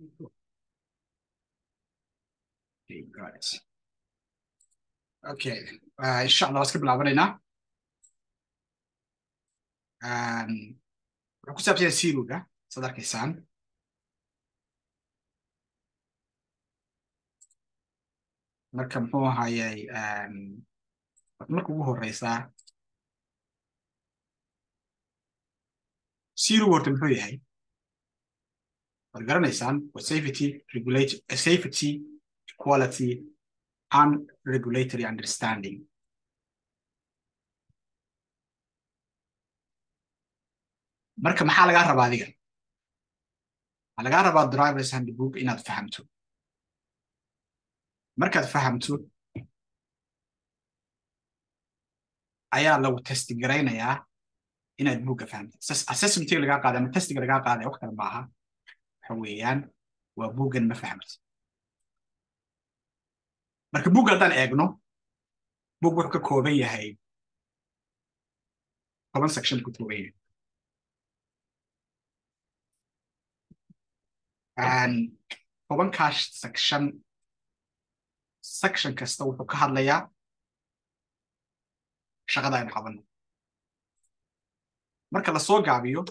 Okay, got it. Okay, إن شاء الله اسكب لعبنا waxaan ku saabsan siiruga sad arkaysaan marka muxuu ahayay marka ugu horeysa siirugu horta muxuu yahay waad garanaysaan waa safety regulate safety quality and regulatory understanding marka maxaa lagaa rabaa adiga waxaa lagaa rabaa drivers handbook inaad fahamto markaad fahamto ayaa lagu testi garaynayaa inaad buugga fahamto assessmentiga lagaa qaaday ama testiga lagaa qaaday wax kale maaha waxa weeyaan waa buuggan ma fahamto marka buugga haddaan eegno buug wuxuu ka kooban yahay 10 section ku kooban yahay tobankaas section kasta wuxuu ka hadlayaa shaqada aynu qabanno marka la soo gaabiyo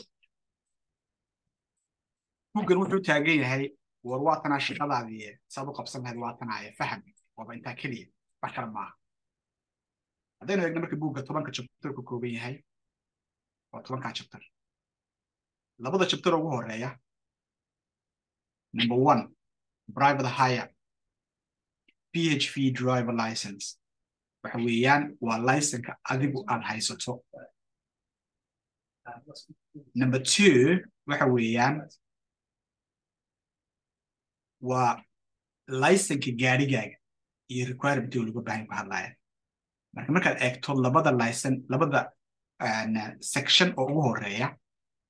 buuggan wuxuu taagan yahay war waatanaa shaqadaadii saad u qabsan lahayd waatanaaye faham waaba intaa keliya wax kale maaha haddaynu eegno marka buugga 10 chapter ku kooban yahay waa 10 chapter labada chapter ugu horeeya number 1 private hire PHV driver license waxa weeyaan waa license adigu aad haysato number 2 waxa weeyaan waa license gaarigaaga iyo requirement oo lagu baahan yahay hadlaaya markaad eegto labada license labada section oo ugu horeeya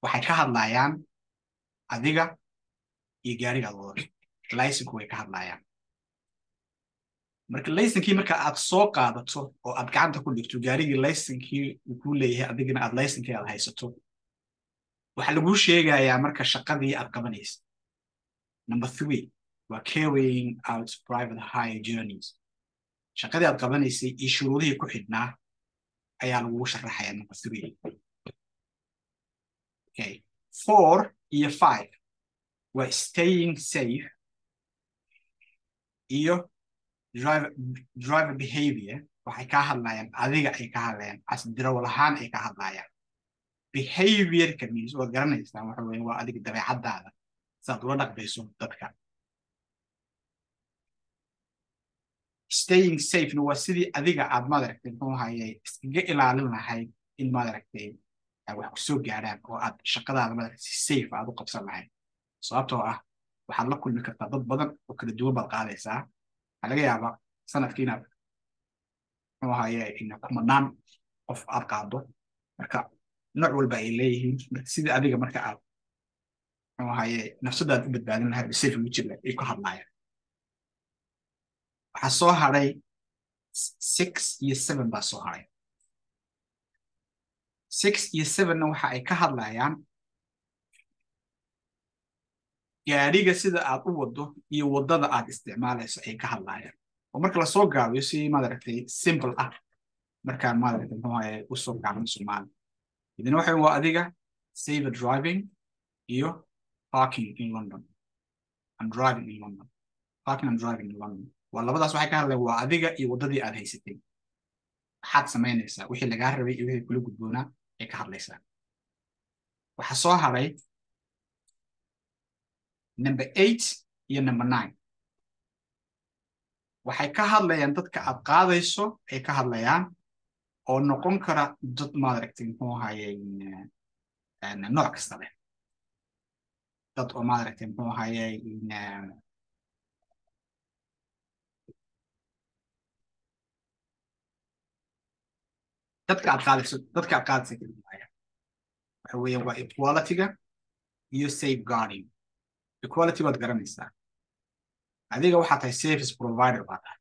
waxay ka hadlayaan adiga iyo gaariga wadato license way ka hadlayaan marka license marka aad soo qaadato oo aad gacanta ku dhigto gaarigii license uu ku leeyahay adigana aad license aad haysato waxa lagu sheegayaa marka shaqadii aad qabanayso number 3 waa carrying out private hire journeys shaqadii aad qabanaysay iyo shuruudihii ku xidhnaa ayaa lagu sharaxayaa number 3 okay 4 iyo 5 waa staying safe iyo driver behavior waxay ka hadlayaan adiga ay ka hadlayaan as darawal ahaan ay ka hadlayaan behavior ka means oo garanaysaa waxa weeye waa adiga dabeecadaada saad ula dhaqmayso dadka staying safe no waa sidii adiga aad madaragtay muxuu hayay iskaga ilaalin lahayd in madaragtay wax ku soo gaaraan oo aad shaqadaada madaragtay safe aad u qabsan lahayd sababtoo ah waxaad la kulmi kartaa dad badan oo kala duwan baad qaadaysaa waxaa laga yaabaa sanadkii inaad muxuu hayay in kumanaan qof aad qaado marka nooc walba ay leeyihiin marka sidii adiga marka aad muxuu hayay nafsadaad u badbaadin lahayd safe ugu jira ay ku hadlayaan waxaa soo haray 6 iyo 7 baa soo haray 6 iyo 7na waxa ay ka hadlayaan gaariga sida aad u wado iyo wadada aad isticmaalayso ay ka hadlayaan oo marka la soo gaabiyo si madaragtay simple ah markaan madaragtay muxuu hayay u soo gaabin Soomaali idin waxa waa adiga safe driving iyo parking in London and driving in London parking and driving in London waa labadaas waxay ka hadlayaan waa adiga iyo wadadii aad haysatay waxaad samaynaysaa wixii lagaa rabay iyo wixii kula gudboonaa ay ka hadlaysaa waxaa soo haray number 8 iyo number 9 waxay ka hadlayaan dadka aad qaadayso ay ka hadlayaan oo noqon kara dad maaragtay muxuu hayay nooc kasta leh dad oo maaragtay muxuu hayay dadka aad qaadayso waxa weeyaan waa equality-ga iyo safeguarding equality waad garanaysaa adiga waxaad tahay service provider baad tahay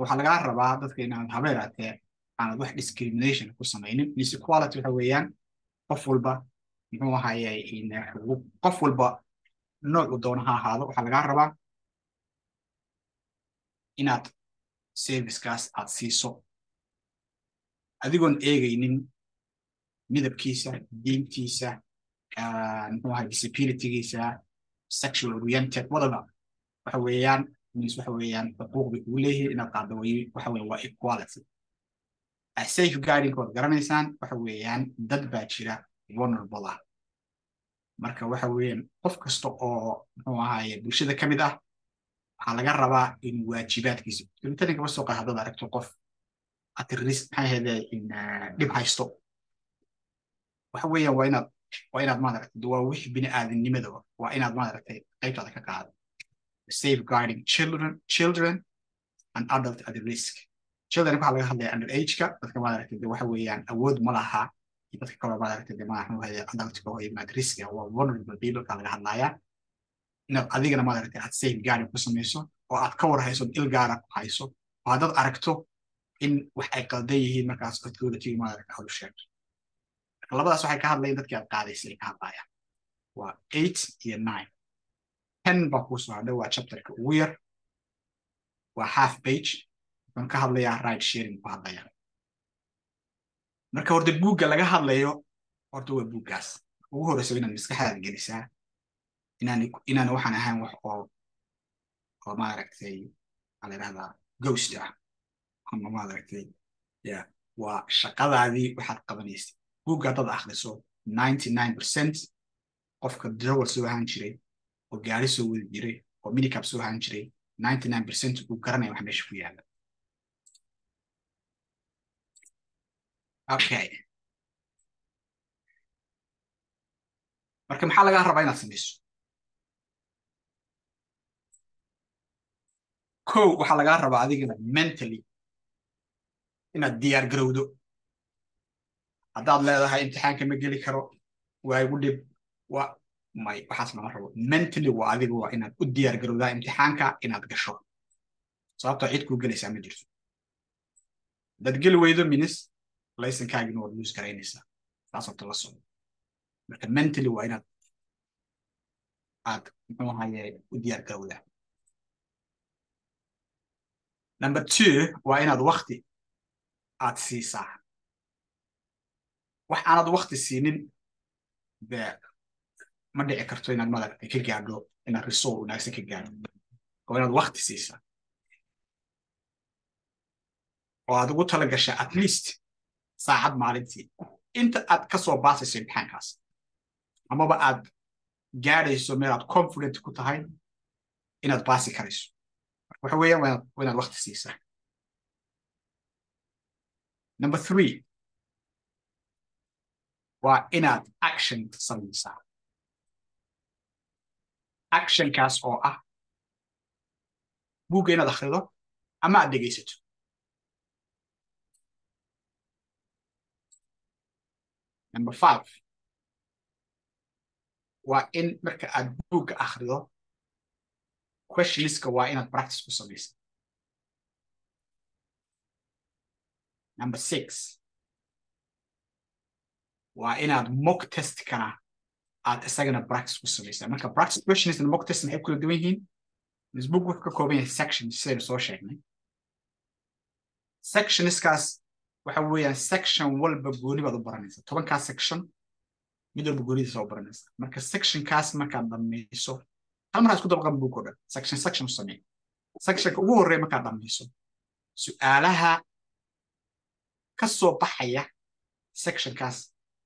waxaa lagaa rabaa dadka inaad habeeraatee aanad wax discrimination ku samaynin equality waxa weeyaan qof walba muxuu ahayay qof walba noocu doona ha ahaado waxaa lagaa rabaa inaad servicekaas aad siiso adigoon eegaynin midabkiisa diintiisa muxuu ahay disabilitygiisa sexual oriented wadaba waxa weeyaan waxa weeyaan xuquuqda ugu leeyahay inaad qaado waxa weeye waa equality safeguarding-kood garanaysaan waxa weeyaan dad baa jira vulnerable ah marka waxa weeyaan qof kasta oo muxuu ahaye bulshada ka mid ah waxaa laga rabaa in waajibaadkiisa intaninka ma soo qaad haddaad aragto qof at risk maxay ahayde in dhib haysto waxa weeyaan waa inaad maaragtay waa wixii bini'aadanimada waa inaad maaragtay qaybtaada ka qaado safeguarding children and adult at risk children waxaa laga hadlaya under age-ka dadka maaragtay waxa weeyaan awood ma laha dadka kale maaragtay maaha adultka oo at risk waa vulnerable people-ka laga hadlaya inaad adigana maaragtay aad safeguarding ku samayso oo aad ka war hayso il gaara ku hayso oo haddaad aragto in wax ay qaldan yihiin markaas authority maaragtay aad u sheegto labadaas waxay ka hadlayeen dadkii aad qaadaysay ka hadlayaan waa 8 iyo 9 10 baa kuu soo hadhay waa chapterka ugu yar waa half page wuxuun ka hadlayaa right sharing ku hadlaya marka horta buugga laga hadlayo horta waa buuggaas ugu horeysa inaad maskaxdaada gelisaa inaan waxaan ahayn wax oo maaragtay waxaa la yidhahdaa ghost ah ama maaragtay waa shaqadaadii waxaad qabanaysay buugga haddaad akhriso 99% qofka drawal soo ahaan jiray oo gaari soo wadi jiray oo minicab soo ahaan jiray 99% uu garanaya wax meesha ku yaala okay marka maxaa lagaa rabaa inaad samayso kow waxaa lagaa rabaa adigana mentally inaad diyaar garowdo haddaad leedahay imtixaanka ma geli karo waa igu dhib may waxaas lama rabo mentally waa adiga waa inaad u diyaar garowdaa imtixaanka inaad gasho sababtoo cid kuu gelaysaa ma jirto haddaad geli weydo minis laysankaagina waad luus garaynaysaa taas horta la socdo marka mentally waa inaad muxuu ahaye u diyaar garowdaa number 2 waa inaad wakti aad siisaa wax aanad wakti siinin ma dhici karto inaad maaragtay ka gaadho inaad result wanaagsan ka gaadho oo inaad wakti siisaa oo aad ugu tala gashaa at least saacad maalintii inta aad ka soo baasayso imtixaankaas amaba aad gaadhayso meel aad confident ku tahay inaad baasi karayso waxa weeyaan waa inaad wakti siisaa number 3 waa inaad action samaysaa actionkaas oo ah buugga inaad akhrido ama aad dhegaysato number 5 waa in marka aad buugga akhrido questionska waa inaad practice ku samaysa number 6 waa inaad mock testkana aad isagana practice ku samaysaa marka practice questions and mock test maxay kula duwan yihiin book wuxuu ka kooban yahay section sidaynu soo sheegnay sectionskaas waxa weeyaan section walba gooni baad u baranaysaa 10kaas section mid walba goonidiisa u baranaysaa marka sectionkaas markaad dhamayso hal mar isku dabaqan book oo dhan section u samee sectionka ugu horreeya markaad dhamayso su'aalaha ka soo baxaya sectionkaas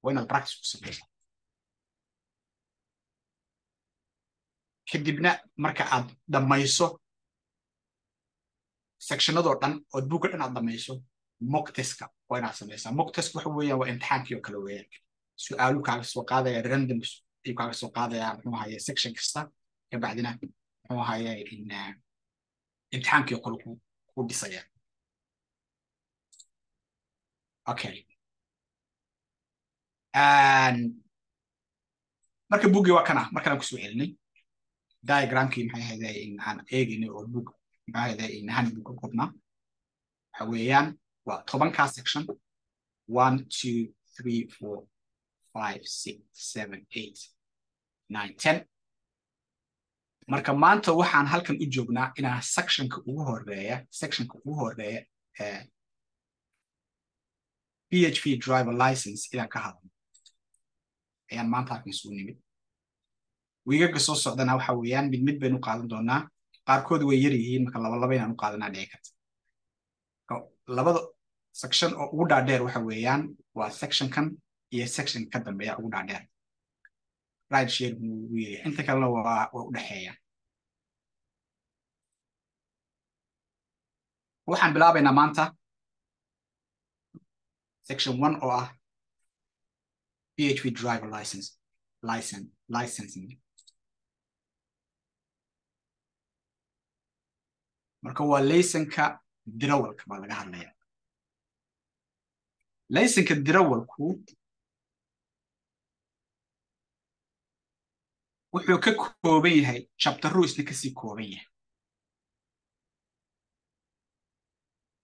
waa inaad practice ku samaysaa kadibna marka aad dhamayso sectionadoo dhan oo buugga dhan aad dhamayso mock testka waa inaad samaysaa mock test waxa weeyaan waa imtixaankii oo kale weeyaan su'aalu kaaga soo qaadaya random ayuu kaaga soo qaadaya muxuu ahaye section kasta kabacdina muxuu ahaye imtixaankii oo kale ku dhisaya okay marka buuggii waa kana markaan kusoo celinay diagramkii maxay ahaydee in aan eegaynay oo book maxay ahaydee in hand book qodna waxa weeyaan waa 10kaa section 1 2 3 4 5 6 7 8 9 10 marka maanta waxaan halkan u joognaa inaan sectionka ugu horeeya PHP driver license inaan ka hadlo ayaan maanta halkan isugu nimid wiigaga soo socdana waxa weeyaan mid baynu qaadan doonaa qaarkood way yar yihiin marka laba inaan u qaadanaa dhici karta labada section oo ugu dhaadheer waxa weeyaan waa sectionkan iyo section ka dambeeya ugu dhaadheer right share buu yahay inta kalena waa u dhaxeeya waxaan bilaabaynaa maanta section 1 oo ah PHP driver licensing marka waa laysanka dirawalka baa laga hadlaya laysanka dirawalku wuxuu ka kooban yahay chapterru isna kasii kooban yahay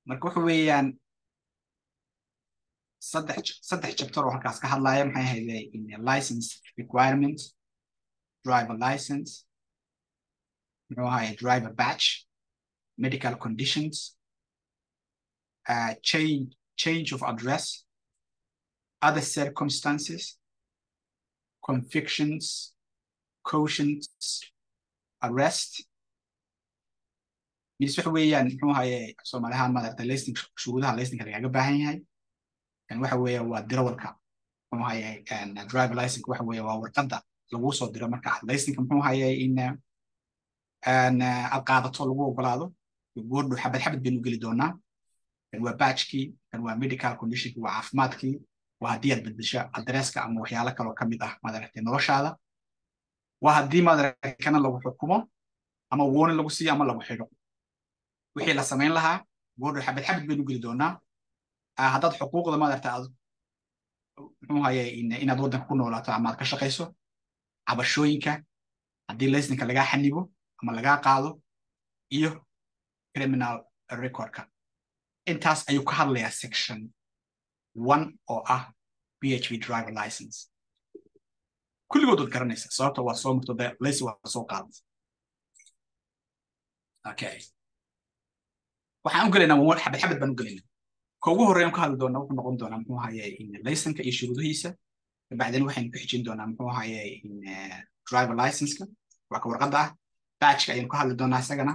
marka wuxuu weeyaan saddex chapter oo halkaas ka hadlaya maxay ahaydee in license requirements driver license muxuu ahaye driver batch medical conditions change of address other circumstances convictions cautions arrest mis waxa weeyaan muxuu ahaye Soomaalihaan maaragta laysanka shuruudaha laysanka lagaga baahan yahay kan waxa weeye waa dirawalka muxuu ahaye driver license waxa weeye waa warqadda lagu soo diro marka laysanka muxuu ahaye in qaadato lagu ogolaado goordho xabad baynu geli doonaa kan waa batchkii kan waa medical conditionkii waa caafimaadkii waa haddii aad bedesho adresska ama waxyaalo kaloo ka mid ah maaragtay noloshaada waa haddii maaragtay kana lagu xukumo ama warning lagu siiyo ama lagu xidho wixii la samayn lahaa goordho xabad baynu geli doonaa haddaad xuquuqda maaragtay aad muxuu ahaye inaad waddanka ku noolaato ama aad ka shaqayso cabashooyinka haddii laysanka lagaa xanibo ama lagaa qaado iyo criminal recordka intaas ayuu ka hadlayaa section 1 oo ah PHP driver license kulligood waad garanaysaa sababta waa soo marto laysi waa soo qaadatay okay waxaan u gelaynaa xabad baan u gelaynaa ka ugu horreeyaan ka hadli doonaa wuxuu noqon doonaa muxuu ahaye in laysanka iyo shuruudihiisa bacdeen waxaynu ku xijin doonaa muxuu ahaye in driver license-ka waa ka warqadda ah batchka ayaynu ka hadli doonaa isagana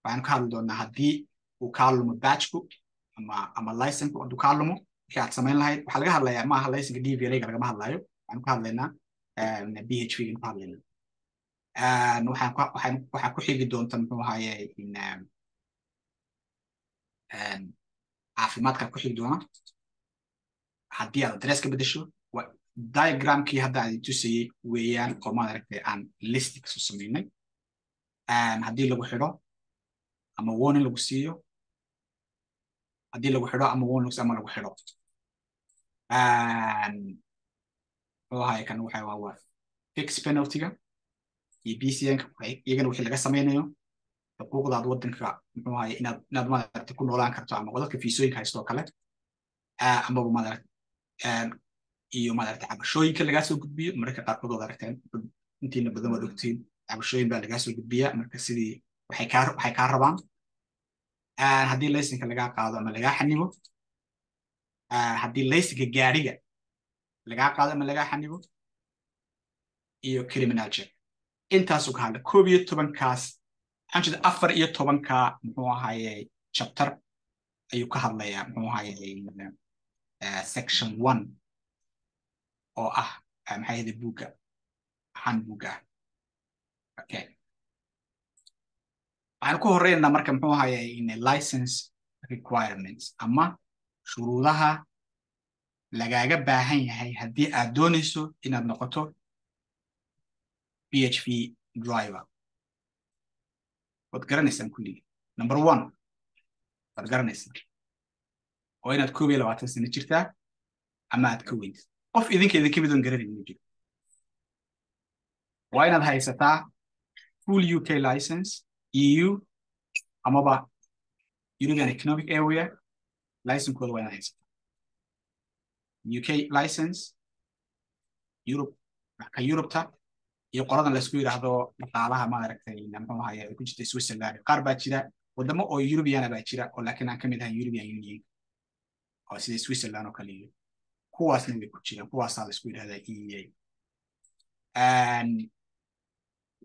waxaanu ka hadli doonaa haddii uu kaa lumo batchku ama licenku hadduu kaa lumo wixii aad samayn lahayd waxaa laga hadlayaa maaha laysanka DVLA-ga lagama hadlayo waxaanu ka hadlaynaa PHP-ganu ka hadlaynaa waxaa ku xigi doonta muxuu ahaye in caafimaadka ku xigi doona haddii aad adress ka bedesho diagramkii hadda aan tusayey weeyaan oo maaragtay aan listi kasoo samaynay haddii lagu xidho ama warning lagu siiyo haddii lagu xidho ama warning ama lagu xidho muxuu ahaye kan waxa waa fix penalty-ga iyo BCN-ka iyagana wixii laga samaynayo xuquuqdaad waddanka muxuu ahaye inaad maaragtay ku noolaan karto ama wadadka fiisooyinka haysto oo kale amaba maaragtay iyo maaragtay cabashooyinka lagaa soo gudbiyo mararka qaarkood waad aragteen intiina badan waad ogtiin cabashooyin baa lagaa soo gudbiyaa marka sidii waxay kaa rabaan haddii laysanka lagaa qaado ama lagaa xanibo haddii laysanka gaariga lagaa qaado ama lagaa xanibo iyo criminal check intaasuu ka hadla 11kaas waxaan jeeda 14 muxuu ahaye chapter ayuu ka hadlayaa muxuu ahaye section 1 oo ah maxay ahayd buugga handbook-ga okay waxaan ku horreynaa marka muxuu ahaye in license requirements ama shuruudaha lagaaga baahan yahay haddii aad doonayso inaad noqoto PHP driver waad garanaysaan kulligii number 1 waad garanaysaa oo inaad 21 sano jirtaa ama aad ka weyn qof idinka midoon garanayn ma jiro waa inaad haysataa full UK license EU amaba European Economic Area license-kooda waa inaad haysataa UK license Europe ka Europe-ta iyo qoladan la isku yiraahdo dhaqaalaha maaragtay muxuu ahaye ku jirta Switzerland qaar baa jira wadamo oo European baa jira oo laakiin aan kamid ahayn European Union oo sida Switzerland oo kale iyo kuwaasna way ku jiraan kuwaasaa la isku yiraahdaa EEA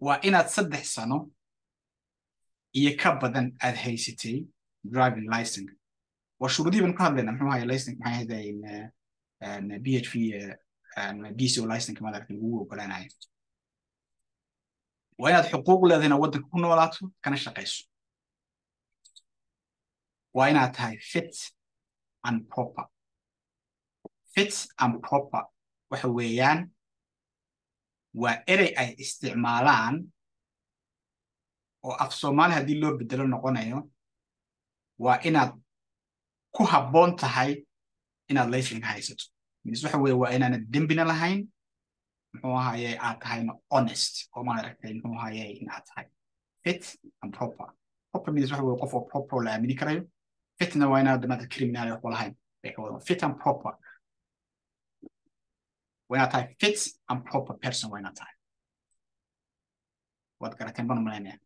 waa inaad 3 sano iyo ka badan aad haysatay driving license waa shuruudii baan ku hadlaynaa muxuu ahaye license maxay ahayd BHV BCO license maaragtay lagu ogolaanayo waa inaad xuquuq leedahayna waddanka ku noolaato kana shaqayso waa inaad tahay fit and proper waxa weeyaan waa erey ay isticmaalaan oo af Soomaali haddii loo bedelo noqonayo waa inaad ku habboon tahay inaad license haysato waxa weeye waa inaanad dembina lahayn muxuu ahaye aad tahayna honest oo maaragtay muxuu ahaye inaad tahay fit and proper means waxa weeye qof oo proper la aamini karayo fitna waa inaad dhammaantood criminal wax lahayn fit and proper waa inaad tahay fit and proper person waa inaad tahay waad garateen baan umaleynaya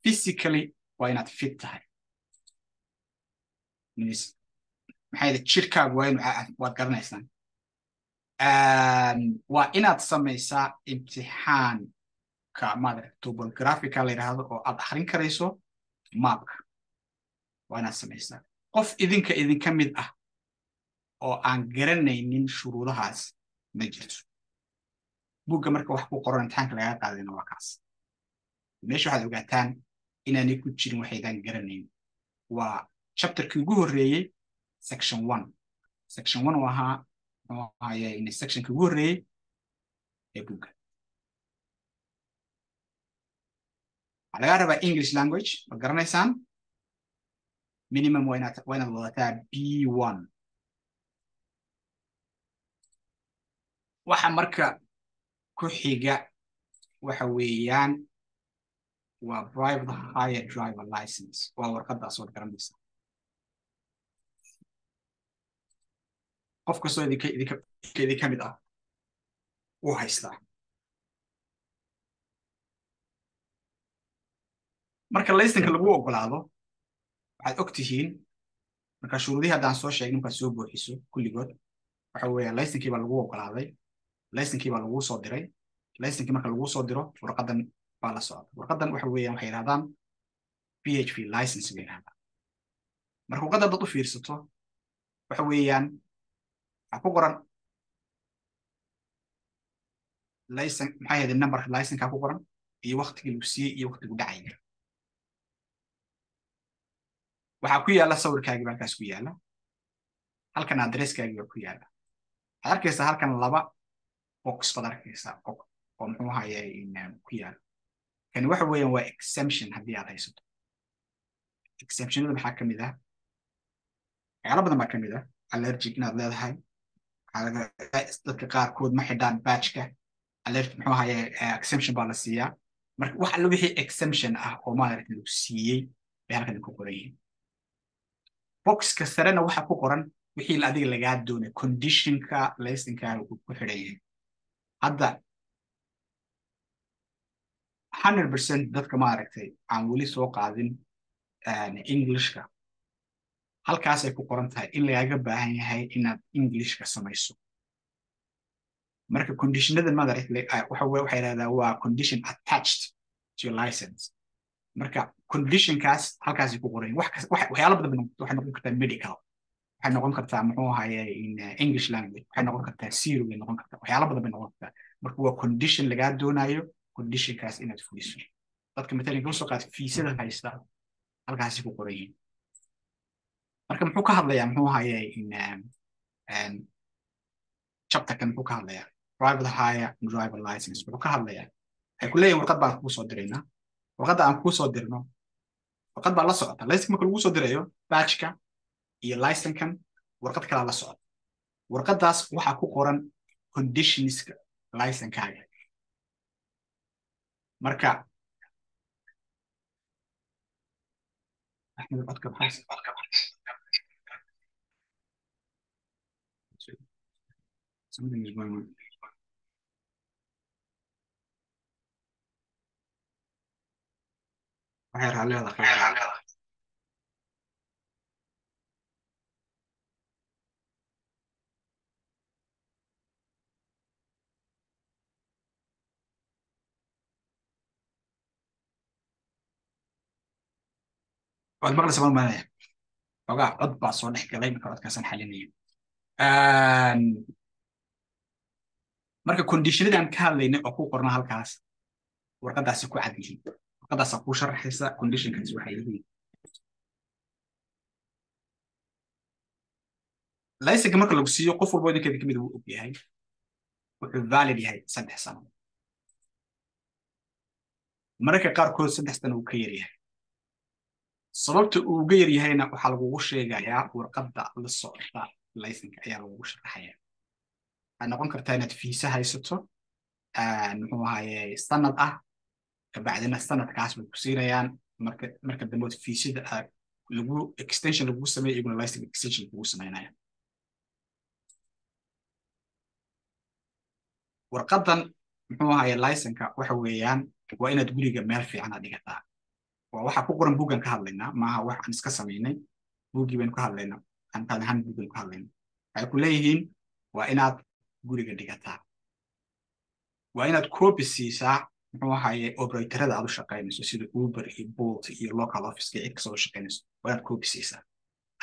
physically waa inaad fit tahay means maxay jirkaagu waa inuu waad garanaysaan waa inaad samaysaa imtixaanka maaragtay topographical la yiraahdo oo aad akhrin karayso mapka waa inaad samaysaa qof idinka mid ah oo aan garanaynin shuruudahaas ma jirto buugga marka wax ku qoran imtixaanka laga qaadayna waa kaas meesha waxaad ogaataan inaanay ku jirin waxaydan garanayn waa chapterkii ugu horreeyey section 1 oo ahaa in sectionkii ugu horreeyey ee buugga waxaa laga rabaa English language ma garanaysaan minimum waa inaad wadataa B1 waxa marka ku xiga waxa weeyaan waa private hire driver license waa warqadaas oo garanaysa qof kastoo idinka mid ah uu haystaa marka license lagu ogolaado waxaad og tihiin marka shuruudihii haddaan soo sheegin markaad soo buuxiso kulligood waxa weeye license-kii baa lagu ogolaaday license-kii baa lagu soo diray license-kii marka lagu soo diro warqadan baa la socda warqadan waxa weeyaan waxay yiraahdaan PHV license bay yiraahdaan marka warqadan dad u fiirsato waxa weeyaan waxa ku qoran license maxay ahayd number license-ka ku qoran iyo waqtigii lagu siiyey iyo waqtigu dhacay waxaa ku yaala sawirkaagii baa halkaas ku yaala halkan adresskaagii baa ku yaala waxaad arkaysaa halkan 2 box baad arkaysaa oo muxuu ahaye ku yaala kani waxa weeyaan waa exemption haddii aad haysato exemptionada maxaa ka mid ah waxyaalo badan baa ka mid ah allergic inaad leedahay dadka qaarkood ma xidhaan badgeka allergic muxuu ahaye exemption baa la siiyaa marka wax alla wixii exemption ah oo maaragtay lagu siiyey bay halkan ku qoran yihiin boxka sarena waxa ku qoran wixii adiga lagaa doonay conditionka license-kaaga ku xidhan yahay hadda 100% dadka maaragtay aan weli soo qaadin Englishka halkaas ay ku qoran tahay in lagaaga baahan yahay inaad Englishka samayso marka conditionada maaragtay waxay yiraahdaan waa condition attached to your license marka conditionkaas halkaas ku qoran waxyaalo badan waxay noqon kartaa medical waxay noqon kartaa muxuu ahaye in English language waxay noqon kartaa zero way noqon kartaa waxyaalo badan bay noqon kartaa marka waa condition lagaa doonayo conditionkaas inaad fuliso dadka matalan ku soo qaad fiisada haysta halkaas ku qoran yihiin marka muxuu ka hadlayaa muxuu ahaye in chapter kan muxuu ka hadlayaa private hire driver license muxuu ka hadlayaa ay ku leeyihiin warqad baan kuu soo diraynaa warqadda aan kuu soo dirno warqad baa la socota license marka lagu soo dirayo badge-ka iyo license-kan warqad kale la socota warqadaas waxa ku qoran conditionska license-kaaga marka axmed codka baxay something is going on waxay raalliada khiyaar waad maqlaysa mal maanaya xogaa cod baa soo dhex galay marka codkaasaan xalinaya marka conditionadaan ka hadlaynay oo ku qorna halkaas warqadaasi ku cad yihiin warqadaasa kuu sharaxaysa conditionkaasi waxay yihiin laysanka marka lagu siiyo qof walbo idinkeeda kamid wuu og yahay wuxuu valid yahay 3 sano mararka qaarkood 3 sano uu ka yar yahay sababta uu uga yar yahayna waxaa lagugu sheegayaa warqadda la socota laysanka ayaa lagugu sharaxaya waxay noqon kartaa inaad fiisa haysato muxuu ahaye sanad ah kabacdina sanadkaas bay ku siinayaan marka dambood fiisada lagu extension lagu sameeyo iyaguna license extension lagu sameynaya warqadan muxuu ahaye licenka waxa weeyaan waa inaad guriga meel fiican aad dhigataa waa waxa ku qoran buuggan ka hadlaynaa maaha wax aan iska samaynay buuggii baynu ka hadlaynaa aan ahaan buuggan ka hadlaynaa waxay ku leeyihiin waa inaad guriga dhigataa waa inaad copy siisaa muxuu ahaye operatorada aad u shaqaynayso sida Uber iyo Bolt iyo local office cid kasta oo shaqaynayso waa inaad copy siisaa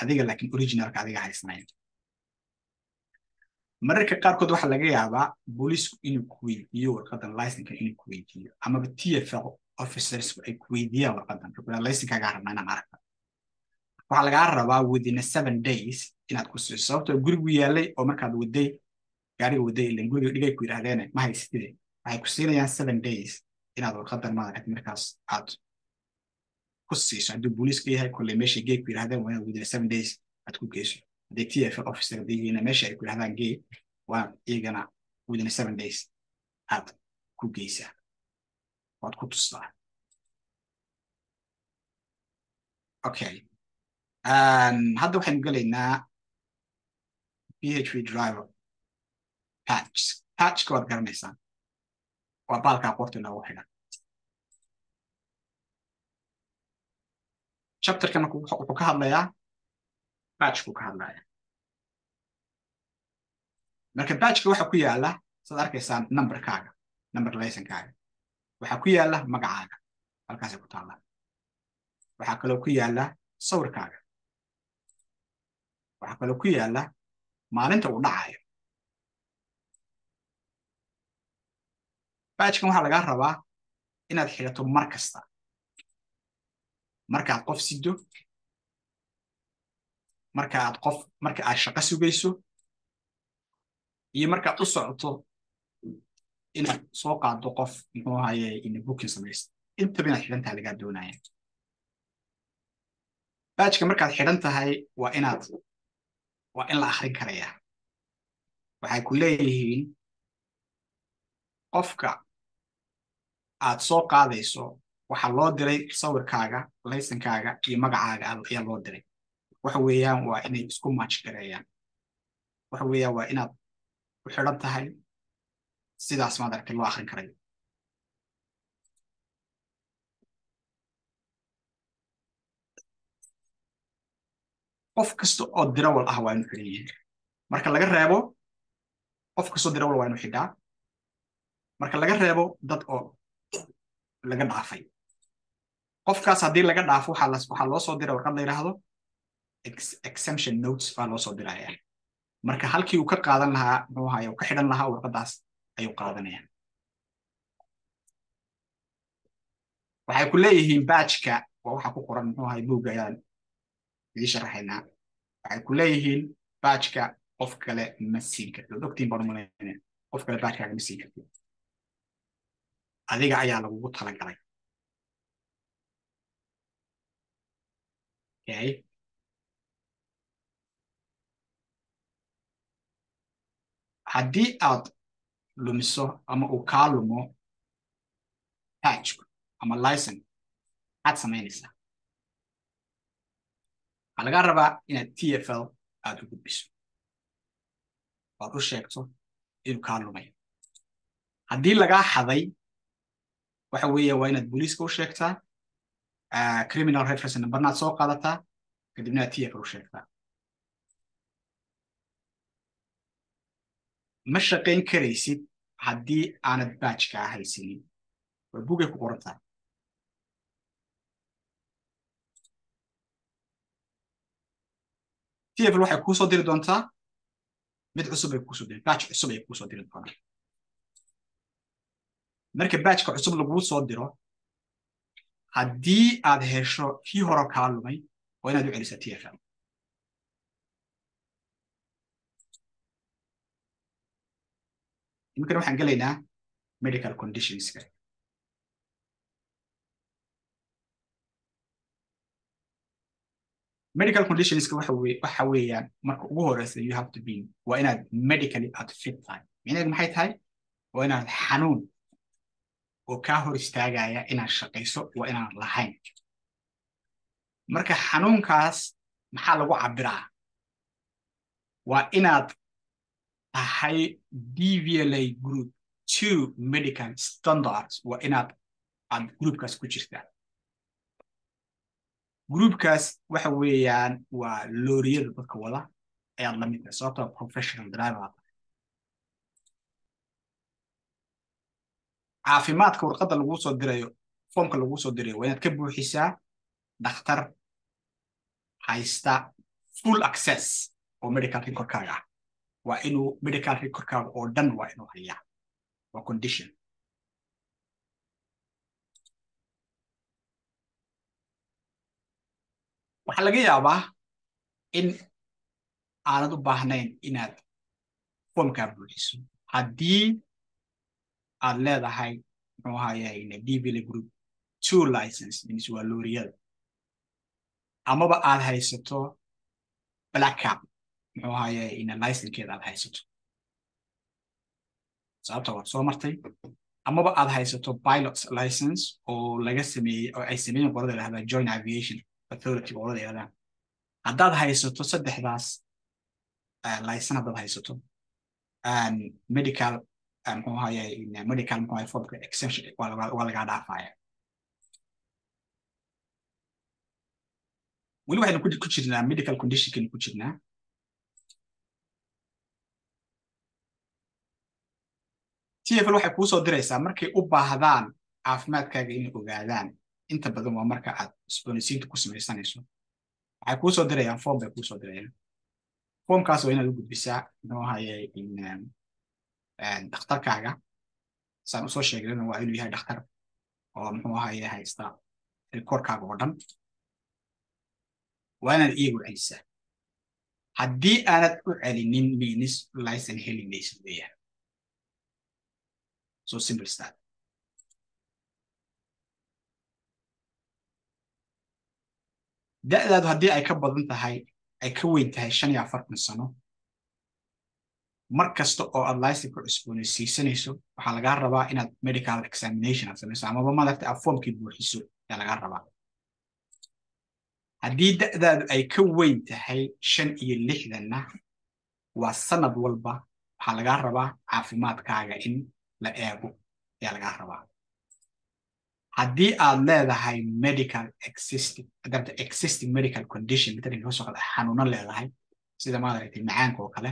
adiga laakiin originalka adiga haysanaya mararka qaarkood waxaa laga yaabaa boolisku inuu ku weydiiyo warqadan licenka inuu ku weydiiyo amaba TFL officers ay ku weydiiyaan warqadan licenkaagaa rabnaa inaan aragta waxaa lagaa rabaa within 7 days inaad ku siiso sababtoo gurigu yaalay oo markaad waday gaariga waday ilan guriga dhigay ku yidhaahdeen ma haysatide waxay ku siinayaan 7 days inaad warqadan maaragtay markaas aad ku siiso hadduu booliiska yahay kolley meeshay gee ku yidhahdeen waa inaad within 7 days aad ku geyso haddii TFL officer haddii meesha ay ku yidhahdaan gee waa iyagana within 7 days aad ku geysaa waad ku tustaa okay hadda waxaynu gelaynaa PHP driver patchka waad garanaysaan waa baalkaa qorta inoogu xidhan chapterkana wuxuu ka hadlayaa patchku ka hadlaya marka patchka waxa ku yaala saad arkaysaan numberkaaga number licenkaaga waxaa ku yaala magacaaga halkaasay ku taallaa waxaa kaloo ku yaala sawirkaaga waxaa kaloo ku yaala maalinta uu dhacayo patchkan waxaa lagaa rabaa inaad xidhato mar kasta markaad qof sido marka aad shaqo sugayso iyo markaad u socoto inaad soo qaado qof muxuu ahaye ina booking samaysto intaba inaad xidhan tahay lagaa doonaya patchka markaad xidhan tahay waa in la akhrin karayaa waxay ku leeyihiin qofka aad soo qaadayso waxaa loo diray sawirkaaga laysankaaga iyo magacaaga ayaa loo diray waxa weeyaan waa inay isku match gareeyaan waxa weeyaan waa inaad ku xidhan tahay sidaas maad aragtay loo akhrin karayo qof kasta oo dirawal ah waa inuu xidhan yahay marka laga reebo qof kastoo dirawal waa inuu xidhaa marka laga reebo dad oo laga dhaafay qofkaas haddii laga dhaafo waxaa loo soo diray warqad la yidhaahdo exemption notes baa loo soo diraya marka halkii uu ka qaadan lahaa muxuu ahaye uu ka xidhan lahaa warqadaas ayuu qaadanaya waxay ku leeyihiin batchka waa waxa ku qoran muxuu ahaye buugga ayaan idii sharaxaynaa waxay ku leeyihiin batchka qof kale ma siin karto ogtiin baan umalaynaya qof kale batchkaaga ma siin karto adiga ayaa lagugu talagalay okay haddii aad lumiso ama uu kaa lumo patchku ama license maxaad samaynaysaa waxaa lagaa rabaa inaad TFL aad u gudbiso oad u sheegto inuu kaa lumay haddii lagaa xaday waxa weeye waa inaad booliiska u sheegtaa criminal reference numbernaad soo qaadataa kadibna TFL u sheegtaa ma shaqayn karaysid haddii aanad badge-ka haysanin waa bugay ku qorantaa TFL waxay kuu soo diri doontaa mid cusub ay kuusoo diri badge cusub ay kuusoo diri doonaa marka badge-ka cusub laguu soo diro haddii aad hesho kii hore kaa lumay waa inaad u celisaa TFL imikana waxaan gelaynaa medical conditionska medical conditionska waxa weeyaan marka ugu horeysa you have to be waa inaad medically aad fit tahay micnaheedu maxay tahay waa inaad xanuun oo kaa hor istaagaya inaad shaqayso waa inaan lahayn marka xanuunkaas maxaa lagu cabiraa waa inaad tahay DVLA group 2 medical standards waa inaad aad groupkaas ku jirtaa groupkaas waxa weeyaan waa looriyada dadka wada ayaad la mid tahay sababtoo professional driver caafimaadka warqadda lagu soo dirayo foomka lagu soo dirayo waa inaad ka buuxisaa dhakhtar haysta full access oo medical recordkaaga ah waa inuu medical recordkaaga oo dhan waa inuu hayaa waa condition waxaa laga yaabaa in aanad u baahnayn inaad foomkaa buuxiso haddii aad leedahay muxuu ahaye DVLA group 2 license means waa looriyada amaba aad haysato black cap muxuu ahaye licensekeeda aad haysato sababta waad soo martay amaba aad haysato pilot's license oo laga sameeyey oo ay sameeyeen qolada la yidhahda Joint Aviation Authority qolada yidhahdaan haddaad haysato saddexdaas license haddaad haysato medical muxuu ahaye medical muxuu ahaye formka exemption waa lagaa dhaafaya weli waxaynu ku jirnaa medical conditionkaynu ku jirnaa TFL waxay kuu soo diraysaa markay u baahdaan caafimaadkaaga inay ogaadaan inta badan waa marka aad cusboonaysiinta ku samaysanayso waxay kuu soo dirayaan form bay kuu soo dirayaan formkaas waa inaad u gudbisaa muxuu ahaye dhakhtarkaaga saan usoo sheegnayna waa inuu yahay dhakhtar oo muxuu ahaye haysta rikoorkaaga oo dhan waa inaad iyagu celisaa haddii aanad u celinin means license heli maysid weeyaan so simple start da'daadu haddii ay ka badan tahay ay ka weyn tahay 45 sano mar kasta oo aad license ku cusboonaysiisanayso waxaa lagaa rabaa inaad medical examination aad samayso amaba maaragta aad foomkii buuxiso ayaa lagaa rabaa haddii da'daadu ay ka weyn tahay 65na waa sanad walba waxaa lagaa rabaa caafimaadkaaga in la eego ayaa lagaa rabaa haddii aad leedahay medical existing medical condition matalan xanuuno leedahay sida maaragtay macaanka oo kale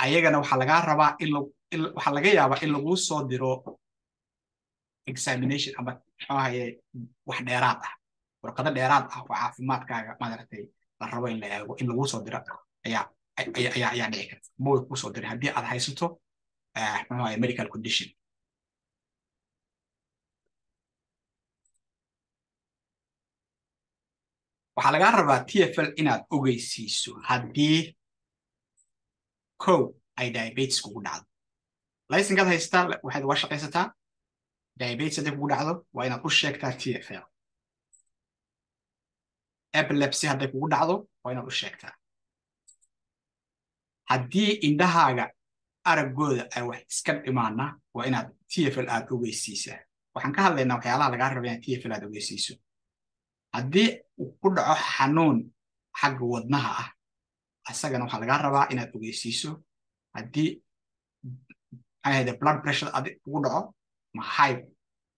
ayagana waxaa lagaa rabaa waxaa laga yaabaa in lagu soo diro examination ama muxuu ahaye wax dheeraad ah warqado dheeraad ah oo caafimaadkaaga maaragtay la rabo in la eego in lagu soo diro ayaa dhici karta ma way kuu soo diray haddii aad haysato muxuu ahaye medical condition waxaa lagaa rabaa TFL inaad ogeysiiso haddii kow ay diabetes kugu dhacdo licenseaad haysataa waxaad waa shaqaysataa diabetes hadday kugu dhacdo waa inaad u sheegtaa TFL epilepsy hadday kugu dhacdo waa inaad u sheegtaa haddii indhahaaga araggooda ay wax iska dhimaana waa inaad TFL aad ogeysiisaa waxaan ka hadlaynaa waxyaalaha lagaa raba inaad TFL aad ogeysiiso haddii uu ku dhaco xanuun xagga wadnaha ah asagana waxaa lagaa rabaa inaad ogeysiiso haddii blood pressure kugu dhaco ma high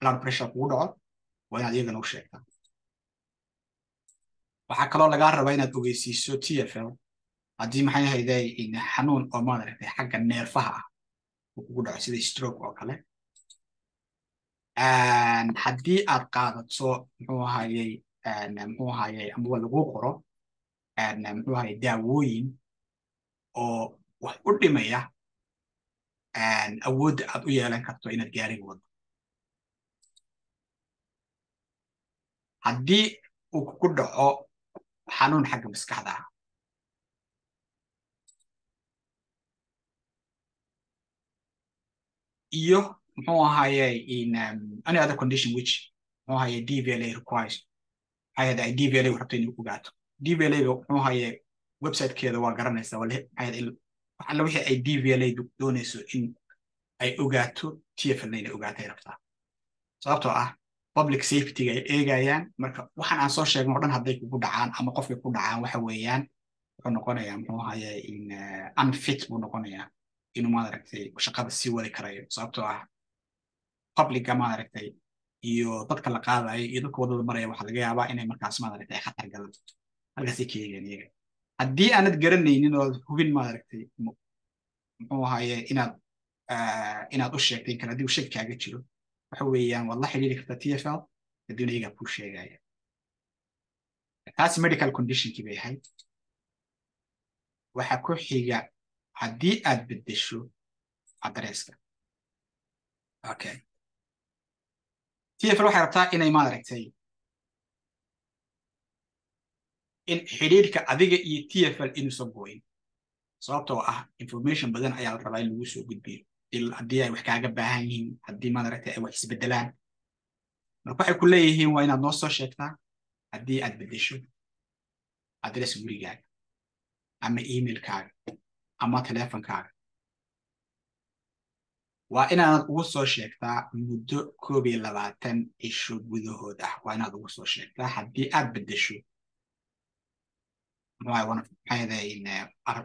blood pressure kugu dhaco waa inaad iyagana u sheegtaa waxaa kaloo lagaa rabaa inaad ogeysiiso TFL haddii maxay ahayday xanuun oo maaragtay xagga neerfaha ah uu kugu dhaco sida stroke oo kale haddii aad qaadato muxuu ahayey amaba lagu qoro muxuu ahayey daawooyin oo wax u dhimaya awoodda aad u yeelan karto inaad gaariga wado haddii uu kugu dhaco xanuun xagga maskaxda ah iyo muxuu ahayey any other condition which muxuu ahayey DVLA requires maxay DVLA rabto inay ogaato DVLA muxuu ahayey websitekeeda waa garanaysaa alla wixii ay DVLA doonayso in ay ogaato TFL inay ogaatay rabtaa sababtoo ah public safety-ga ay eegayaan marka waxaan aan soo sheegno o dhan hadday kugu dhacaan ama qofkay ku dhacaan waxa weeyaan wuxuu noqonayaa muxuu ahayey unfit buu noqonayaa inuu maaragtay shaqada sii wadi karayo sababtoo ah publica maaragtay iyo dadka la qaadayo iyo dadka wadada maraya waxaa laga yaabaa inay markaas maaragtay ay khatar galan halkaasay ka eegeen iyaga haddii aanad garanaynin oo hubin maaragtay muxuu ahayey inaad u sheegtay kale haddii uu shaki kaaga jiro waxa weeyaan waad la xidhiiri kartaa TFL haddii iyagaa kuu sheegaya taasi medical conditionkii bay ahayd waxa ku xiga haddii aad beddesho adresska okay TFL waxay rabtaa inay maaragtay in xidhiirka adiga iyo TFL inuusan gooyin sababtoo ah information badan ayaa la rabaa in lagu soo gudbiyo haddii ay wax kaaga baahan yihiin haddii maaragtay ay wax isbedelaan marka waxay ku leeyihiin waa inaad noo soo sheegtaa haddii aad beddesho adres gurigaaga ama emailkaaga ama teleefonkaaga waa inaanad ugu soo sheegtaa muddo 21 cisho gudahood ah waa inaad ugu soo sheegtaa haddii aad beddesho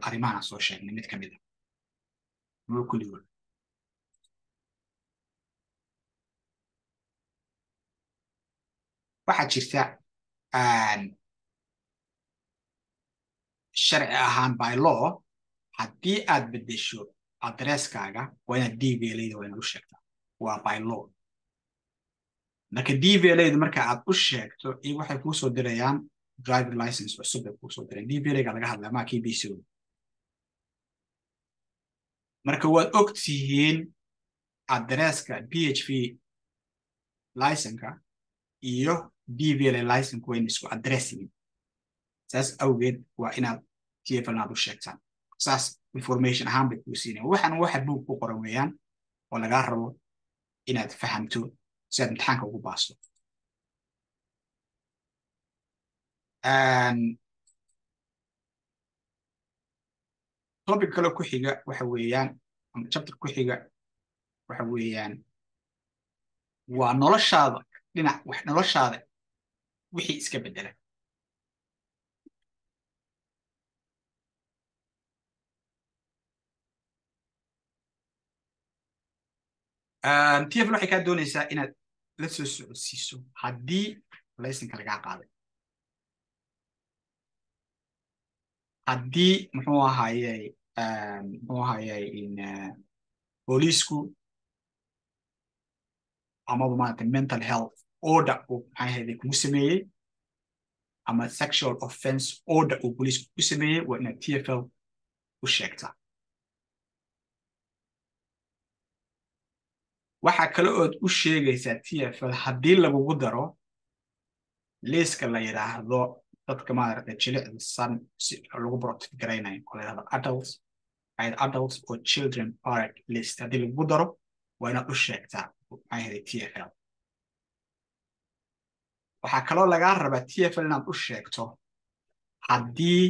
arrimahan soo sheegnay mid ka mid a kulligood waxaa jirta sharci ahaan by law haddii aad beddesho adresskaaga waa inaad DVLA-da waa inaad u sheegtaa waa by law marka DVLA-da marka aad u sheegto iyo waxay kuu soo dirayaan driver license cusub bay kuu soo direen DVLA-ga laga hadlaa maa KBC marka waad og tihiin adresska PHV licenka iyo DVLA license wayna isku adress yihiin saas awgeed waa inaad TFL aad u sheegtaan saas information ahaan bay kuu siinayaan waxaan waxa buug ku qoran weeyaan oo lagaa rabo inaad fahamto si aad imtixaanka ugu baasto topic kale ku xiga waxa weeyaan chapter ku xiga waxa weeyaan waa noloshaada dhinac wax noloshaada wixii iska bedela TFL waxay kaa doonaysaa inaad la soo socodsiiso haddii laysanka lagaa qaaday haddii muxuu ahayey booliisku amaba maaragtay mental health order uu maxay ahayday kugu sameeyey ama sexual offense order uu booliisku kugu sameeyey waa inaad TFL u sheegtaa waxaa kale ood u sheegaysaa TFL haddii lagugu daro liiska la yidhaahdo dadka maaragtay jilicsan si lagu protect garaynayo oo la yidhahdo adults or children parent list haddii lagugu daro waa inaad u sheegtaa maxay ahayd TFL waxaa kaloo lagaa rabaa TFL inaad u sheegto haddii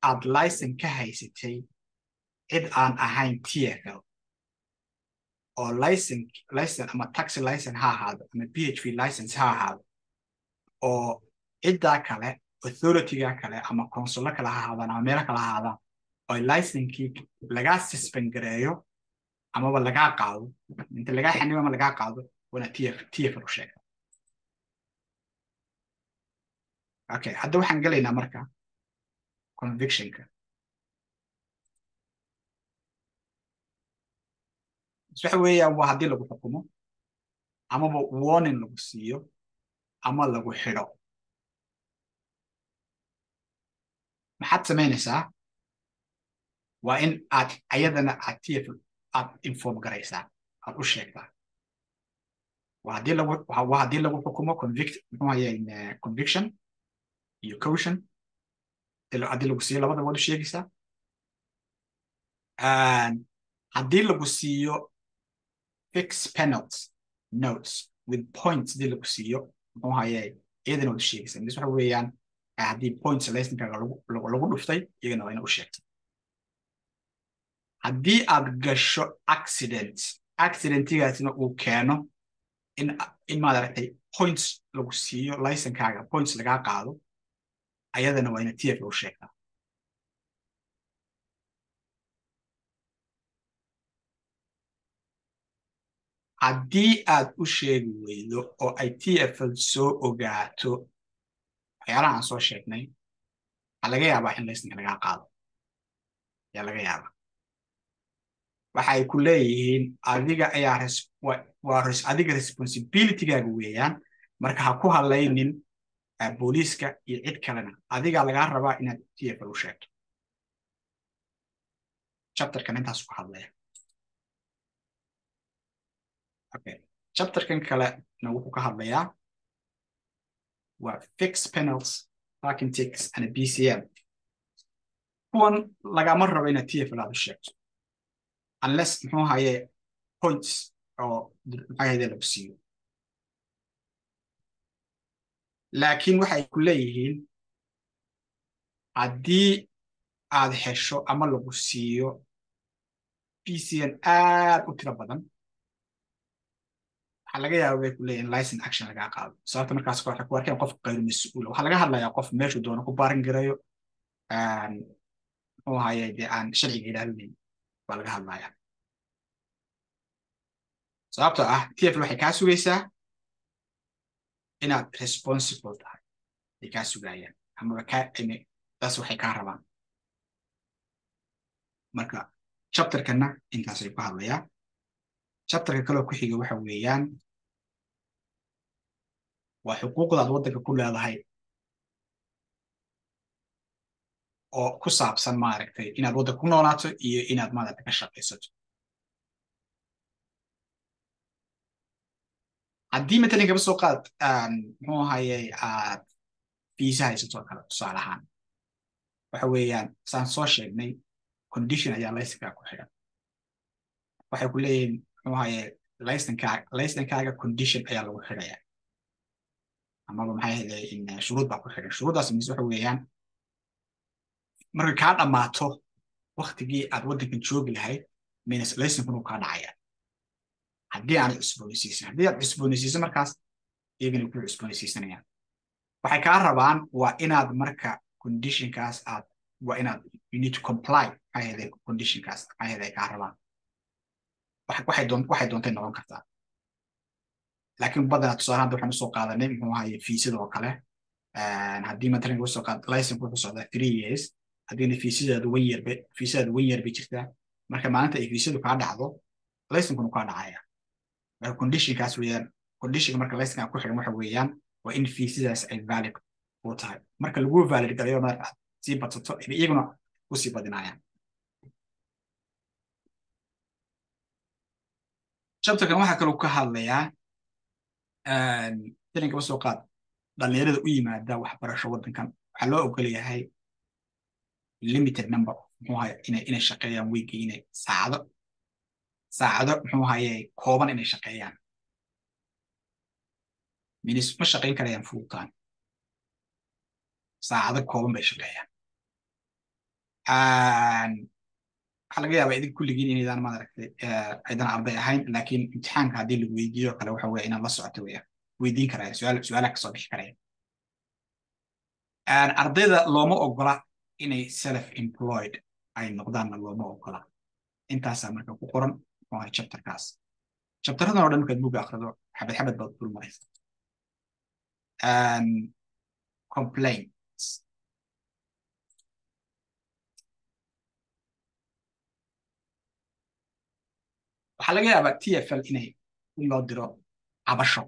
aad license ka haysatay cid aan ahayn TFL oo license ama taxi license ha ahaado ama PHV license ha ahaado oo ciddaa kale authority-ga kale ama consulo kale ha ahaadaan ama meelo kale ha ahaadaan oo license-kii lagaa suspend gareeyo amaba lagaa qaado inta lagaa xanibo ama lagaa qaado waa inaad TFL u sheegtaa okay hadda waxaan gelaynaa marka convictionka waxa weeyaan waa haddii lagu xukumo amaba warning lagu siiyo ama lagu xidho maxaad samaynaysaa waa in aad ayadana aad TFL aad inform garaysaa aad u sheegtaa waa haddii lagu xukumo conviction iyo caution haddii lagu siiyo labada waad u sheegaysaa haddii lagu siiyo fixed penalty notes with points haddii lagu siiyo iyadana waad u sheegaysaa mis waxa weeyaan haddii points laysankaaga lagu dhuftay iyagana waa ina u sheegta haddii aad gasho accidentigaasna uu keeno in maaragtay points lagu siiyo laysankaaga points lagaa qaado ayadana waa ina TFL u sheegtaa haddii aad u sheegi weydo oo ay TFL soo ogaato waxyaalaha aan soo sheegnay waxaa laga yaabaa in laysanka lagaa qaado ayaa laga yaabaa waxay ku leeyihiin adiga ayaa adiga responsibilitygaaga weeyaan marka ha ku hadlaynin booliiska iyo cid kalena adigaa lagaa rabaa inaad TFL u sheegto chapterkan intaas ku hadlaya okay chapterkan kalena wuxuu ka hadlayaa waa fixed penalties parking tickets and BCM kuwan lagama rabo inaad TFL aad u sheegto unless points oo lagu siiyo laakiin waxay ku leeyihiin haddii aad hesho ama lagu siiyo BCN aad u tiro badan waxaa laga yaaba bay ku leeyihiin license action lagaa qaado sababta markaas waxay ku arkeen qof qayr mas'uul waxaa laga hadlayaa qof meeshuu doono ku baarin garayo dee aan sharciga ilaalinayn baa laga hadlayaa sababtoo ah TFL waxay kaa sugaysaa inaad responsible tahay ay kaa sugayaan amaba taas waxay kaa rabaan marka chapterkana intaasay ku hadlayaa chapterka kaloo ku xiga waxa weeyaan waa xuquuqda aad waddanka ku leedahay oo ku saabsan maaragtay inaad waddanka ku noolaato iyo inaad maaragtay ka shaqaysato haddii matalan kaba soo qaad aad visa haysato kale tusaale ahaan waxa weeyaan saan soo sheegnay condition ayaa laysankaa ku xidhan waxay ku leeyihiin laysankaaga condition ayaa lagu xidhayaa amaba shuruud baa ku xidhan shuruuddaas mise waxa weeyaan markay kaa dhammaato waktigii aad waddankan joogi lahayd minus laysankuna kaa dhacaya haddii aanad cusboonaysiisan haddii aad cusboonaysiiso markaas iyagana ku cusboonaysiisanayaan waxay kaa rabaan waa inaad marka conditionkaas waa inaad you need to comply conditionkaas ay kaa rabaan waxay doontay noqon kartaa laakiin badanaa tusaale hadda waxaan usoo qaadanay fiisada oo kale haddii matalan usoo qaad license wuxuu socdaa 3 years haddiina fiisadaadu 1 year bay jirtaa marka maalinta ay fiisadu kaa dhacdo licenkuna kaa dhacaya marka conditionkaas weeyaan conditionka marka licenka ku xiran waxa weeyaan waa in fiisadaas ay valid u tahay marka lagu valid garayo marka sii badsato iyaguna u sii badinayaan chapterkan waxaa kaloo ka hadlayaa talinka soo qaad dhalinyarada u yimaada waxbarasho waddankan waxaa loo ogol yahay limited number inay shaqeeyaan weekii inay saacado kooban inay shaqeeyaan minis ma shaqayn karayaan full time saacado kooban bay shaqeeyaan waxaa laga yaabaa idin kulligiin inaydaan maaragtay aydan arday ahayn laakiin imtixaanka haddii lagu weydiiyo kale waxa weeye inaad la socoto weeyaan weydiin karaya su-aalaha kasoo bixi karaya ardayda looma ogola inay self employed ay noqdaanna looma ogola intaasaa marka ku qoran chapterkaas chapteradan oo dhan markaad buga akhrido xabad xabad baad dul maraysa complaints waxaa laga yaabaa TFL inay loo diro cabasho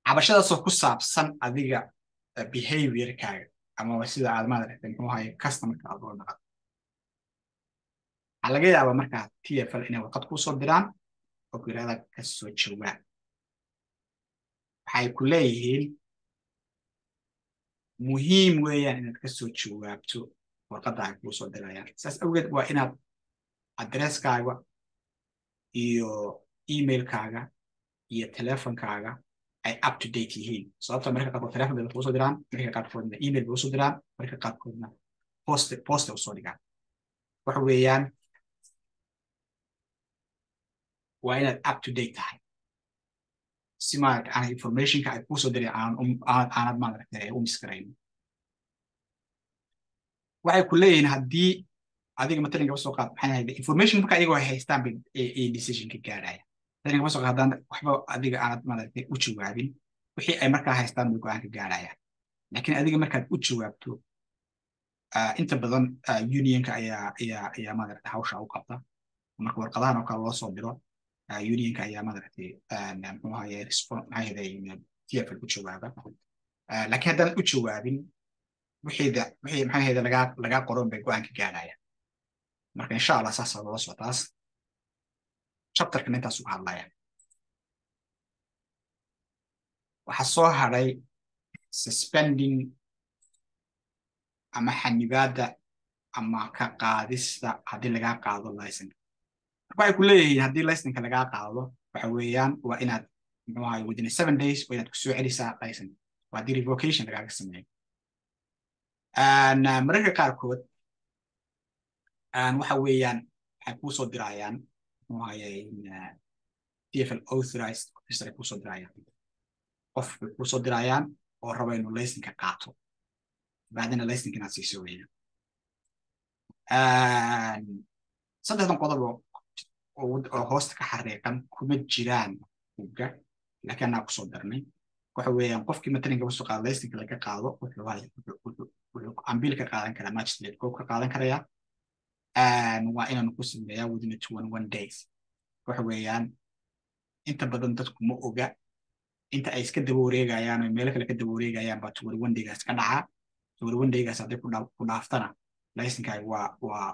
cabashadaasoo ku saabsan adiga behaviorkaaga ama sida aad maaragtay muxuu ahaye customerka aad ula dhaqanto waxaa laga yaabaa markaa TFL inay warqad kuu soo diraan oo ku yidhahda ka soo jawaab waxay ku leeyihiin muhiim weeyaan inaad ka soo jawaabto warqadda ay kuu soo dirayaan saas awgeed waa inaad adresskaaga iyo emailkaaga iyo telefonkaaga ay up to date yihiin sababta marka qaarkood telefonka bay usoo diraan marka qaarkoodna email bay usoo diraan marka qaarkoodna post usoo dhigaan waxa weeyaan waa inaad up to date tahay si maaragta aan informationka ay kusoo diray aanad maaragtay u miskarayn waxay ku leeyihiin haddii adiga matalan gaba soo qaad maxay ahayd information marka ayagoo ay haystaan bay decisionka gaaraya matalan gaba soo qaadaan waxba adiga aanad maaragtay u jawaabin wixii ay markaa haystaan bay go-aanka gaarayaan laakiin adiga markaad u jawaabto inta badan unionka ayaa maaragtay hawsha u qabta marka warqadahan oo kale loo soo diro unionka ayaa maaragtay muxuu ahaye maxay ahayd TFL ku jawaaba laakiin haddaan u jawaabin wixii maxay ahayd lagaa qoron bay go-aanka gaarayaan marka insha allah saas loola socotaas chapterkan intaas uga hadlaya waxaa soo hadhay suspending ama xanibaadda ama ka qaadista haddii lagaa qaado license waxay ku leeyihiin haddii license lagaa qaado waxa weeyaan waa inaad muxuu ahaye within 7 days waa inaad kusoo celisaa license waa haddii revocation lagaaga sameeyo mararka qaarkood waxa weeyaan waxay kuusoo dirayaan muxuu ahaye TFL authorized officer ay kuusoo dirayaan qof bay kuusoo dirayaan oo raba inuu license qaato baadina license inaad siiso weeyaan saddexdan qodob oo hoosta ka xareeqan kuma jiraan buugga laakiin anaa kusoo darnay waxa weeyaan qofkii matalan gaba soo qaado license laga qaado wuxuu ambiil ka qaadan karaa magistrate koob ka qaadan karaya waa inaanu ku sameeyaa within 21 days waxa weeyaan inta badan dadku ma oga inta ay iska daba wareegayaan oo meelo kale ka daba wareegayaan baa 21 daygaas ka dhacaa 21 daygaas hadday ku dhaaftana licenkaaga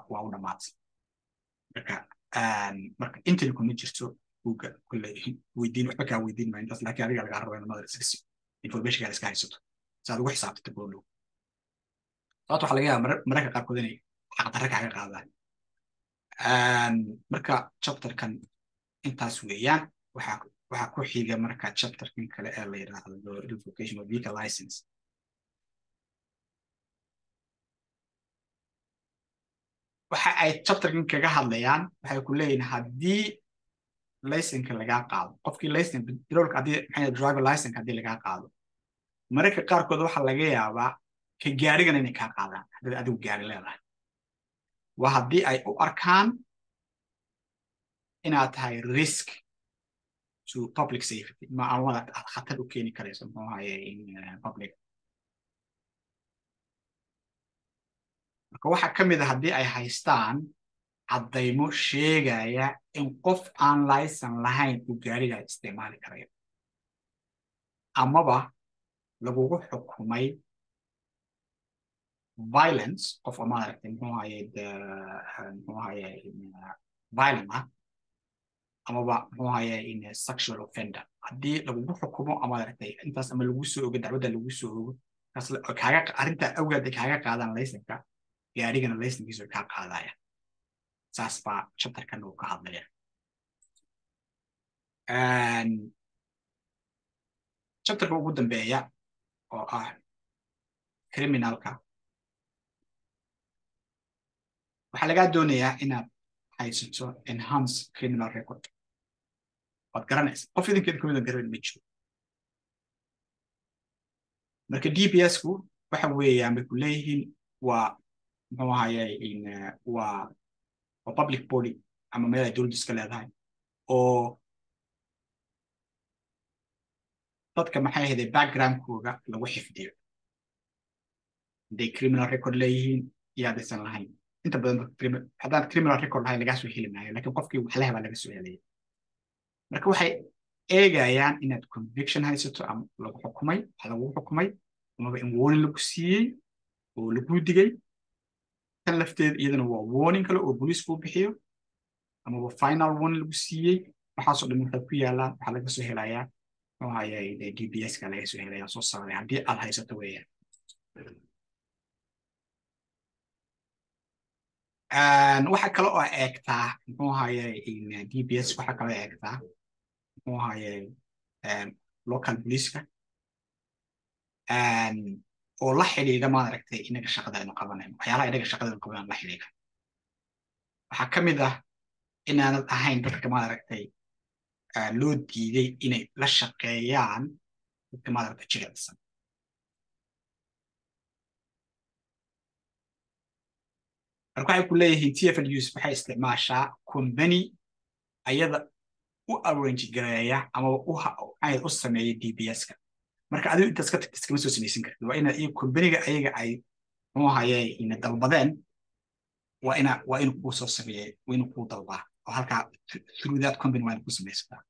waa u dhamaatay marka intan kuma jirto buugga kulley weydiin waxba kaa weydiin maayo intaas laakiin adiga lagaa rabo inaad iska siiyo informationkaada iska haysato si aad ugu xisaabtato goolow sababta waxaa laga yaabaa mararka qaarkood inay xaqdarre kaaga qaadaan marka chapterkan intaas weeyaan waxaa ku xiga marka chapterkan kale ee la yidhaahdo revocation of vehicle license waxa ay chapterkan kaga hadlayaan waxay ku leeyihiin haddii license lagaa qaado qofkii license droolka haddii maxay driver license haddii lagaa qaado mararka qaarkood waxaa laga yaabaa ka gaarigana inay kaa qaadaan haddaad adigu gaari leedahay waa haddii ay u arkaan inaad tahay risk to public safety maamada aad khatar u keeni karayso muxuu ahaye in public marka waxaa ka mid a haddii ay haystaan caddaymo sheegaya in qof aan license lahayn uu gaariga isticmaali karayo amaba lagugu xukumay violence qof oo maaragtay muxuu ahaye violent ah amaba muxuu ahaye in sexual offender haddii lagugu xukumo ama maaragtay intaas ama lagu soo ogo dacwadda lagu soo ogo arrinta awgeed ay kaaga qaadaan licenka gaarigana licenkiisu ay kaa qaadayaan saas baa chapterkan uu ka hadlaya chapterka ugu dambeeya oo ah criminalka waxaa lagaa doonayaa inaad haysato enhance criminal record waad garanaysa qof idinkeeda kumidan garan ma jiro marka DPS-ku waxa weeyaan bay ku leeyihiin waa muxuu ahaye waa public body ama meel ay dowladdu iska leedahay oo dadka maxay ahayd backgroundkooga lagu xifdiyo hadday criminal record leeyihiin iyo haddaysan lahayn inta badan haddaan criminal record lahayn lagaa soo heli maayo laakiin qofkii wax leh baa laga soo helaya marka waxay eegayaan inaad conviction haysato ama lagu xukumay wax lagu xukumay amaba in warning lagu siiyey oo lagu digay tan lafteeda iyadana waa warning kale oo booliisku bixiyo amaba final warning lagu siiyey waxaasoo dhan waxay ku yaalaan waxaa laga soo helayaa DBS-ka laga soo helaya soo saaray haddii aad haysato weeyaan waxa kale oo eegtaa muxuu ahaye DBS waxa kale oo eegtaa muxuu ahaye local police-ka oo la xidhiidha maaragtay inaga shaqadaynu qabanayno waxyaalaha inaga shaqadaynu qabanayno la xidhiidha waxaa ka mid ah inaanad ahayn dadka maaragtay loo diiday inay la shaqeeyaan dadka maaragtay jilicsan marka waxay ku leeyihiin TFLUs waxay isticmaashaa company ayada u arrange gareeya ama u sameeya DBS-ka marka adigu intaas ka tagta iskama soo samaysan kartid waa ina iyo companyga ayaga ay muxuu ahaye ina dalbadeen waa inuu kuu soo sameeyey waa inuu kuu dalbaa oo halkaa through that company waa ina ku samaysataa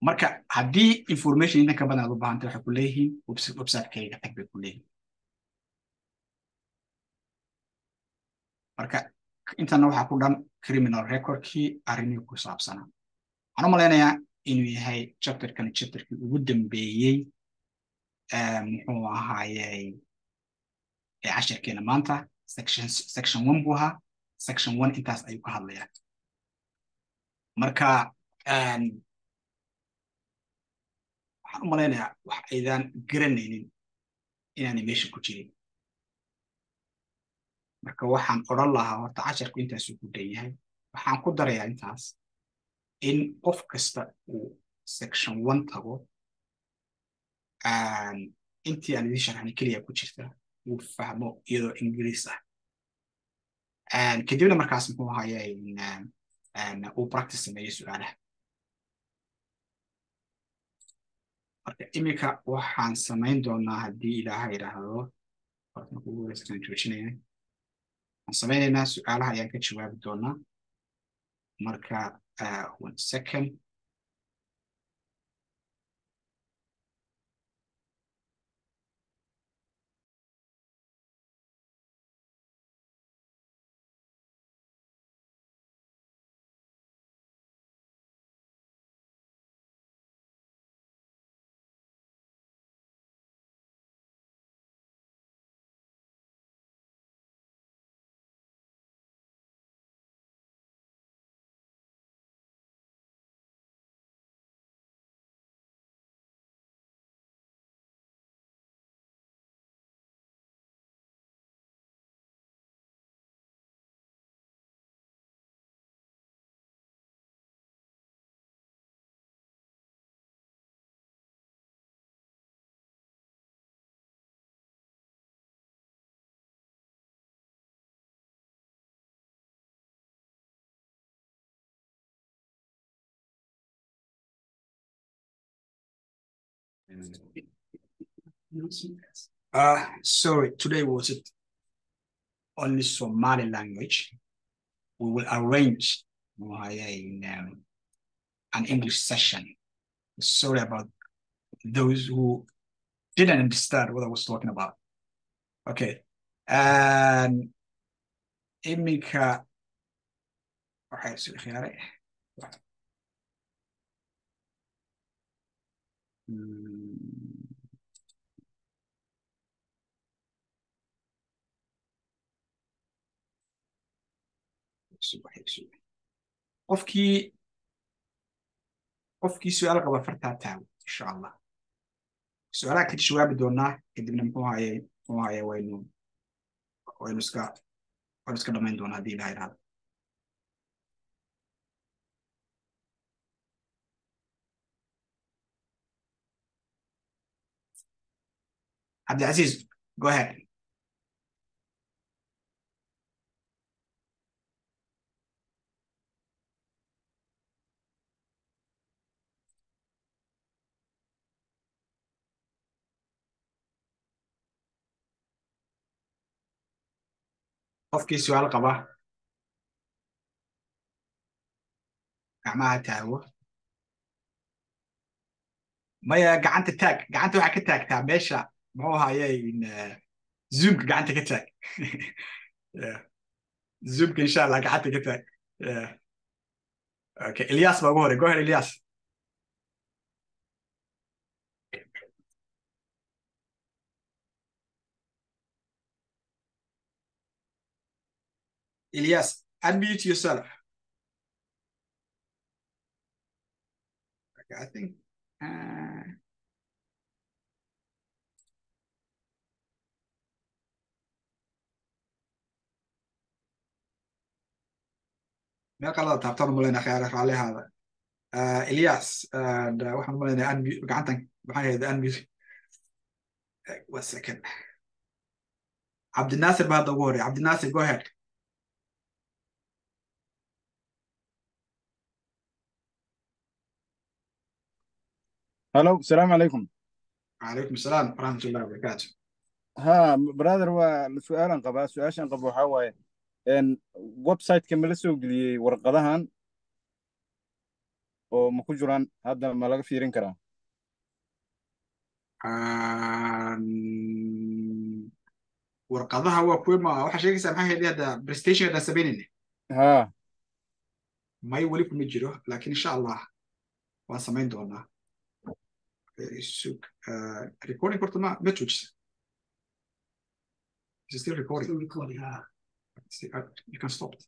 marka haddii information intan ka badan aad u baahantay waxay ku leeyihiin website-kayga tag bay ku leeyihiin marka intana waxaa ku dhan criminal recordkii arrimihii ku saabsanaa waxaan u malaynayaa inuu yahay chapterkii ugu dambeeyey muxuu ahaayey cashirkeena maanta section 1 buu ahaa section 1 intaas ayuu ka hadlayaa marka waxaan u malaynayaa wax aydaan garanaynin inaanay meesha ku jirin marka waxaan odhan lahaa horta casharku intaasuu ku dhan yahay waxaan ku darayaa intaas in qof kasta uu section 1 tago intii aan idiin sharxnay keliya ku jirta uu fahmo iyadoo ingiriis ah kadibna markaas muxuu ahaye uu practice sameeyo su-aalaha marka iminka waxaan samayn doonaa haddii ilaaha idhaahdo joojinaya waxaan samaynaynaa su-aalaha ayaan ka jawaabi doonaa marka 1 second sorry, today was it only Somali language. We will arrange an English session. Sorry about those who didn't understand what I was talking about. Okay. Iminka waxay soo khiyaaray qofkii su-aal qaba fartaa taago insha allah su-aalaha ka jawaabi doonaa kadibna muxuu ahaye waynu iska dhamayn doonaa haddii ilaha idhaahdo Abdulaziz, go ahead. qofkii su'aal qaba gacmaha taago maya gacanta taag gacanta waxaa ka taagtaa meesha muxuu ahaye zoomka gacanta ka taag Yeah. zoomka insha allah gacanta ka taag Yeah. Okay, Ilyas baa ugu horey. Go ahead, Ilyas. Ilyas, unmute yourself. Okay, I think meel qalada taabtaan u malaynaa khiyaar raalli ahaada. Ilyas, waxaan u malaynaa unmute gacantan maxay ahayd unmute. One second. Cabdinaasir baa hadda ugu horey. Cabdinaasir, go ahead. هلو السلام عليكم. وعليكم السلام ورحمة الله وبركاته. ها برادر وسؤال قبا سؤال قبا waxaa waaye website-ka ma la soo geliyey warqadahan oo ma ku jiraan hadda ma laga fiirin karaa warqadaha waa kuwa ma waxaa sheegaysaa maxay ahayd hadda prestation hadda samaynayna ها may weli kuma jiro laakiin insha allah waan samayn doonaa sug recording horta ma joojisa is it still recording you can stop it